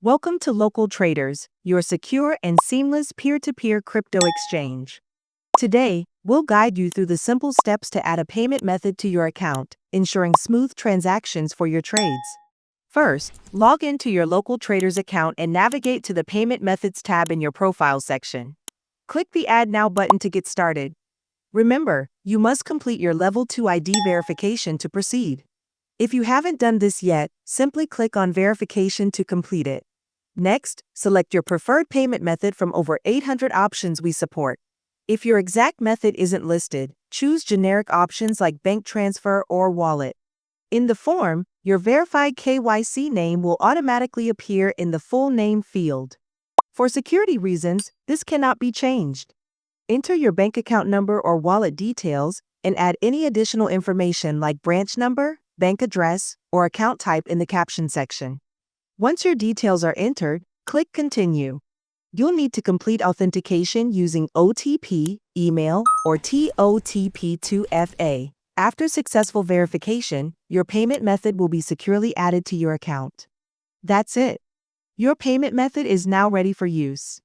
Welcome to Local Traders, your secure and seamless peer-to-peer crypto exchange. Today, we'll guide you through the simple steps to add a payment method to your account, ensuring smooth transactions for your trades. First, log into your Local Traders account and navigate to the Payment Methods tab in your Profile section. Click the Add Now button to get started. Remember, you must complete your Level 2 ID verification to proceed. If you haven't done this yet, simply click on Verification to complete it. Next, select your preferred payment method from over 800 options we support. If your exact method isn't listed, choose generic options like bank transfer or wallet. In the form, your verified KYC name will automatically appear in the full name field. For security reasons, this cannot be changed. Enter your bank account number or wallet details and add any additional information like branch number, bank address, or account type in the caption section. Once your details are entered, click Continue. You'll need to complete authentication using OTP, email, or TOTP2FA. After successful verification, your payment method will be securely added to your account. That's it. Your payment method is now ready for use.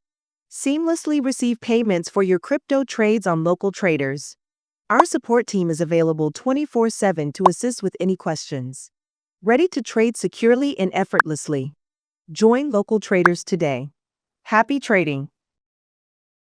Seamlessly receive payments for your crypto trades on Local Traders. Our support team is available 24/7 to assist with any questions. Ready to trade securely and effortlessly. Join Local Traders today. Happy trading!